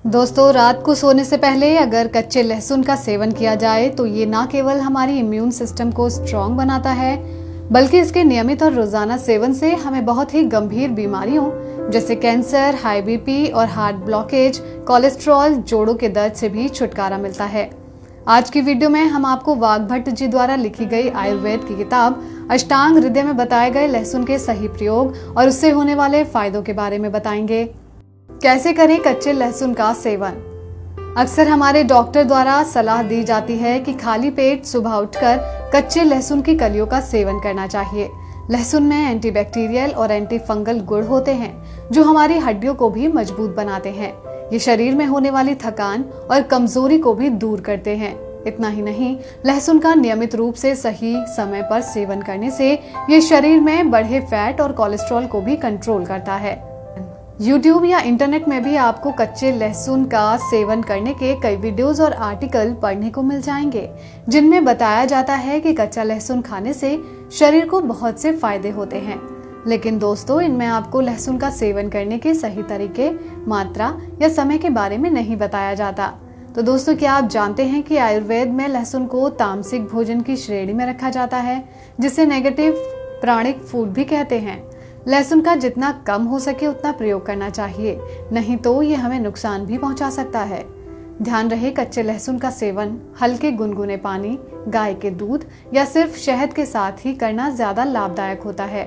दोस्तों, रात को सोने से पहले अगर कच्चे लहसुन का सेवन किया जाए तो ये ना केवल हमारी इम्यून सिस्टम को स्ट्रांग बनाता है, बल्कि इसके नियमित और रोजाना सेवन से हमें बहुत ही गंभीर बीमारियों जैसे कैंसर, हाई बीपी और हार्ट ब्लॉकेज, कोलेस्ट्रॉल, जोड़ों के दर्द से भी छुटकारा मिलता है। आज की वीडियो में हम आपको वाघभट्ट जी द्वारा लिखी गई आयुर्वेद की किताब अष्टांग हृदय में बताए गए लहसुन के सही प्रयोग और उससे होने वाले फायदों के बारे में बताएंगे। कैसे करें कच्चे लहसुन का सेवन। अक्सर हमारे डॉक्टर द्वारा सलाह दी जाती है कि खाली पेट सुबह उठकर कच्चे लहसुन की कलियों का सेवन करना चाहिए। लहसुन में एंटीबैक्टीरियल और एंटी फंगल गुण होते हैं जो हमारी हड्डियों को भी मजबूत बनाते हैं। ये शरीर में होने वाली थकान और कमजोरी को भी दूर करते हैं। इतना ही नहीं, लहसुन का नियमित रूप से सही समय पर सेवन करने से ये शरीर में बढ़े फैट और कोलेस्ट्रॉल को भी कंट्रोल करता है। YouTube या इंटरनेट में भी आपको कच्चे लहसुन का सेवन करने के कई वीडियोस और आर्टिकल पढ़ने को मिल जाएंगे, जिनमें बताया जाता है कि कच्चा लहसुन खाने से शरीर को बहुत से फायदे होते हैं। लेकिन दोस्तों, इनमें आपको लहसुन का सेवन करने के सही तरीके, मात्रा या समय के बारे में नहीं बताया जाता। तो दोस्तों, क्या आप जानते हैं कि आयुर्वेद में लहसुन को तामसिक भोजन की श्रेणी में रखा जाता है, जिसे नेगेटिव प्राणिक फूड भी कहते हैं। लहसुन का जितना कम हो सके उतना प्रयोग करना चाहिए, नहीं तो ये हमें नुकसान भी पहुंचा सकता है। ध्यान रहे, कच्चे लहसुन का सेवन हल्के गुनगुने पानी, गाय के दूध या सिर्फ शहद के साथ ही करना ज्यादा लाभदायक होता है।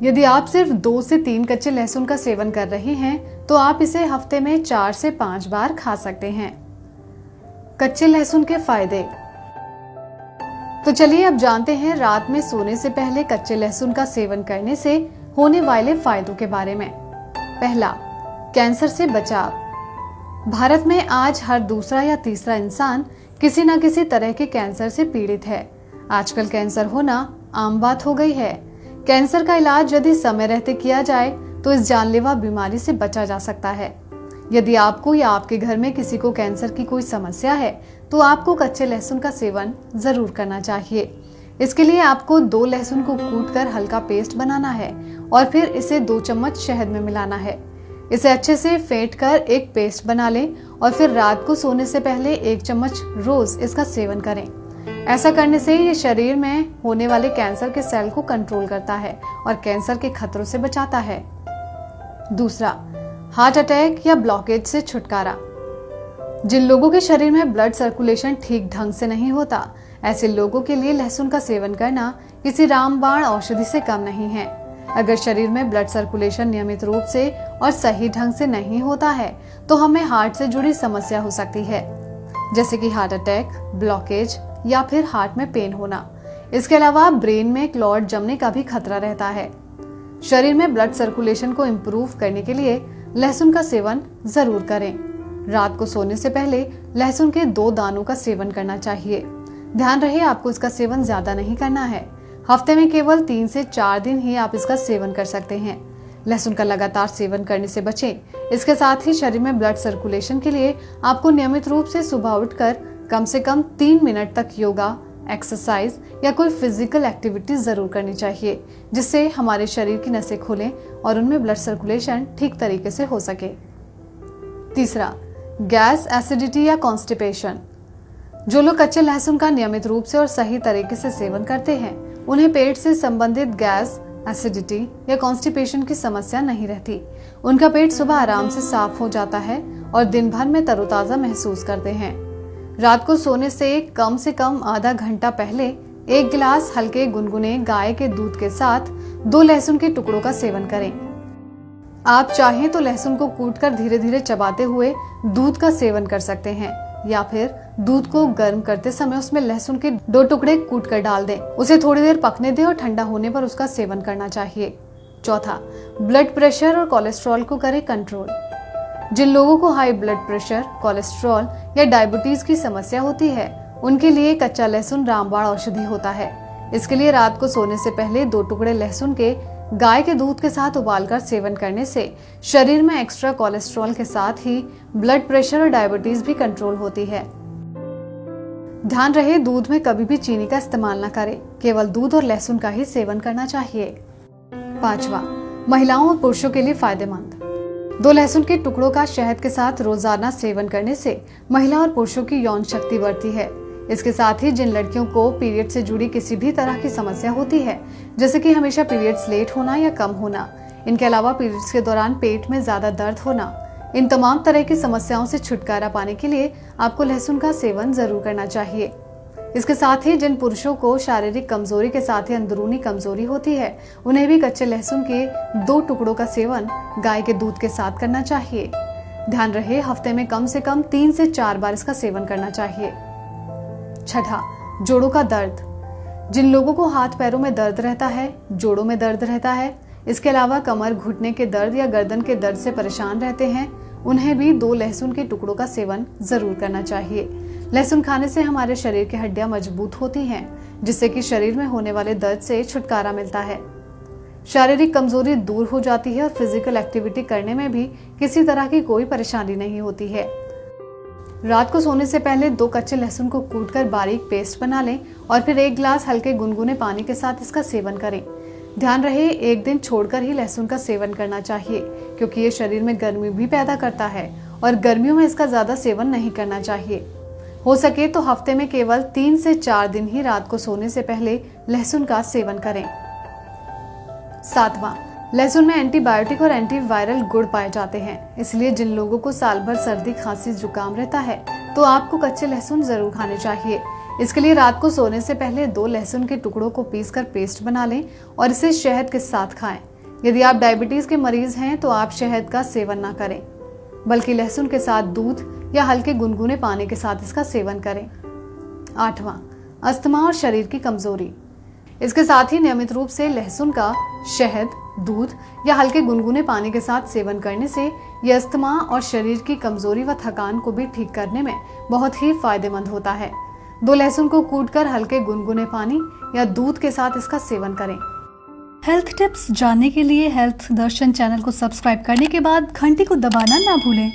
यदि आप सिर्फ 2 से 3 कच्चे लहसुन का सेवन कर रहे हैं तो आप इसे हफ्ते में 4 से 5 बार खा सकते हैं। कच्चे लहसुन के फायदे। तो चलिए अब जानते हैं रात में सोने से पहले कच्चे लहसुन का सेवन करने से होने वाले फायदों के बारे में। पहला, कैंसर से बचाव। भारत में आज हर दूसरा या तीसरा इंसान किसी न किसी तरह के कैंसर से पीड़ित है। आजकल कैंसर होना आम बात हो गई है। कैंसर का इलाज यदि समय रहते किया जाए तो इस जानलेवा बीमारी से बचा जा सकता है। यदि आपको या आपके घर में किसी को कैंसर की कोई समस्या है तो आपको कच्चे लहसुन का सेवन जरूर करना चाहिए। इसके लिए आपको 2 लहसुन को कूटकर हल्का पेस्ट बनाना है और फिर इसे 2 चम्मच शहद में मिलाना है। इसे अच्छे से फेंट कर एक पेस्ट बना लें और फिर रात को सोने से पहले 1 चम्मच रोज इसका सेवन करें। ऐसा करने से ये शरीर में होने वाले कैंसर के सेल को कंट्रोल करता है और कैंसर के खतरों से बचाता है। दूसरा, हार्ट अटैक या ब्लॉकेज से छुटकारा। जिन लोगों के शरीर में ब्लड सर्कुलेशन ठीक ढंग से नहीं होता, ऐसे लोगों के लिए लहसुन का सेवन करना किसी रामबाण औषधि से कम नहीं है। अगर शरीर में ब्लड सर्कुलेशन नियमित रूप से और सही ढंग से नहीं होता है तो हमें हार्ट से जुड़ी समस्या हो सकती है, जैसे कि हार्ट अटैक, ब्लॉकेज या फिर हार्ट में पेन होना। इसके अलावा ब्रेन में क्लॉट जमने का भी खतरा रहता है। शरीर में ब्लड सर्कुलेशन को इम्प्रूव करने के लिए लहसुन का सेवन जरूर करें। रात को सोने से पहले लहसुन के 2 दानों का सेवन करना चाहिए। ध्यान रहे, आपको इसका सेवन ज्यादा नहीं करना है। हफ्ते में केवल 3 से 4 दिन ही आप इसका सेवन कर सकते हैं। लहसुन का लगातार सेवन करने से बचें। इसके साथ ही शरीर में ब्लड सर्कुलेशन के लिए आपको नियमित रूप से सुबह उठकर कम से कम 3 मिनट तक योगा, एक्सरसाइज या कोई फिजिकल एक्टिविटी जरूर करनी चाहिए, जिससे हमारे शरीर की नसें खुलें और उनमें ब्लड सर्कुलेशन ठीक तरीके से हो सके। तीसरा, गैस, एसिडिटी या कॉन्स्टिपेशन। जो लोग कच्चे लहसुन का नियमित रूप से और सही तरीके से सेवन करते हैं, उन्हें पेट से संबंधित गैस, एसिडिटी या कॉन्स्टिपेशन की समस्या नहीं रहती। उनका पेट सुबह आराम से साफ हो जाता है और दिन भर में तरोताजा महसूस करते हैं। रात को सोने से कम आधा घंटा पहले 1 गिलास हल्के गुनगुने गाय के दूध के साथ 2 लहसुन के टुकड़ों का सेवन करें। आप चाहें तो लहसुन को कूटकर धीरे धीरे चबाते हुए दूध का सेवन कर सकते हैं, या फिर दूध को गर्म करते समय उसमें लहसुन के 2 टुकड़े कूट कर डाल दें। उसे थोड़ी देर पकने दें और ठंडा होने पर उसका सेवन करना चाहिए। चौथा, ब्लड प्रेशर और कोलेस्ट्रॉल को करें कंट्रोल। जिन लोगों को हाई ब्लड प्रेशर, कोलेस्ट्रॉल या डायबिटीज की समस्या होती है, उनके लिए कच्चा लहसुन रामबाण औषधि होता है। इसके लिए रात को सोने से पहले 2 टुकड़े लहसुन के गाय के दूध के साथ उबालकर सेवन करने से शरीर में एक्स्ट्रा कोलेस्ट्रॉल के साथ ही ब्लड प्रेशर और डायबिटीज भी कंट्रोल होती है। ध्यान रहे, दूध में कभी भी चीनी का इस्तेमाल न करें, केवल दूध और लहसुन का ही सेवन करना चाहिए। 5वां, महिलाओं और पुरुषों के लिए फायदेमंद। 2 लहसुन के टुकड़ों का शहद के साथ रोजाना सेवन करने से महिला और पुरुषों की यौन शक्ति बढ़ती है। इसके साथ ही जिन लड़कियों को पीरियड से जुड़ी किसी भी तरह की समस्या होती है, जैसे कि हमेशा पीरियड्स लेट होना या कम होना, इनके अलावा पीरियड्स के दौरान पेट में ज्यादा दर्द होना, इन तमाम तरह की समस्याओं से छुटकारा पाने के लिए आपको लहसुन का सेवन जरूर करना चाहिए। इसके साथ ही जिन पुरुषों को शारीरिक कमजोरी के साथ ही अंदरूनी कमजोरी होती है, उन्हें भी कच्चे लहसुन के 2 टुकड़ों का सेवन गाय के दूध के साथ करना चाहिए। ध्यान रहे, हफ्ते में कम से कम 3 से 4 बार इसका सेवन करना चाहिए। छठा, जोड़ों का दर्द। जिन लोगों को हाथ पैरों में दर्द रहता है, जोड़ों में दर्द रहता है, इसके अलावा कमर, घुटने के दर्द या गर्दन के दर्द से परेशान रहते हैं, उन्हें भी 2 लहसुन के टुकड़ों का सेवन जरूर करना चाहिए। लहसुन खाने से हमारे शरीर की हड्डियां मजबूत होती हैं, जिससे कि शरीर में होने वाले दर्द से छुटकारा मिलता है। शारीरिक कमजोरी दूर हो जाती है और फिजिकल एक्टिविटी करने में भी किसी तरह की कोई परेशानी नहीं होती है। रात को सोने से पहले 2 कच्चे लहसुन को कूटकर बारीक पेस्ट बना लें और फिर 1 गिलास हल्के गुनगुने पानी के साथ इसका सेवन करें। ध्यान रहे, 1 दिन छोड़कर ही लहसुन का सेवन करना चाहिए, क्योंकि ये शरीर में गर्मी भी पैदा करता है और गर्मियों में इसका ज्यादा सेवन नहीं करना चाहिए। हो सके तो हफ्ते में केवल 3 से 4 दिन ही रात को सोने से पहले लहसुन का सेवन करें। 7वां, लहसुन में एंटीबायोटिक और एंटीवायरल गुण पाए जाते हैं, इसलिए जिन लोगों को साल भर सर्दी, खांसी, जुकाम रहता है, तो आपको कच्चे लहसुन जरूर खाने चाहिए। इसके लिए रात को सोने से पहले 2 लहसुन के टुकड़ों को पीसकर पेस्ट बना लें और इसे शहद के साथ खाएं। यदि आप डायबिटीज के मरीज हैं तो आप शहद का सेवन ना करें, बल्कि लहसुन के साथ दूध या हल्के गुनगुने पानी के साथ इसका सेवन करें। 8वां, अस्थमा और शरीर की कमजोरी। इसके साथ ही नियमित रूप से लहसुन का शहद, दूध या हल्के गुनगुने पानी के साथ सेवन करने से यह अस्थमा और शरीर की कमजोरी व थकान को भी ठीक करने में बहुत ही फायदेमंद होता है। 2 लहसुन को कूटकर हल्के गुनगुने पानी या दूध के साथ इसका सेवन करें। हेल्थ टिप्स जानने के लिए हेल्थ दर्शन चैनल को सब्सक्राइब करने के बाद घंटी को दबाना ना भूलें।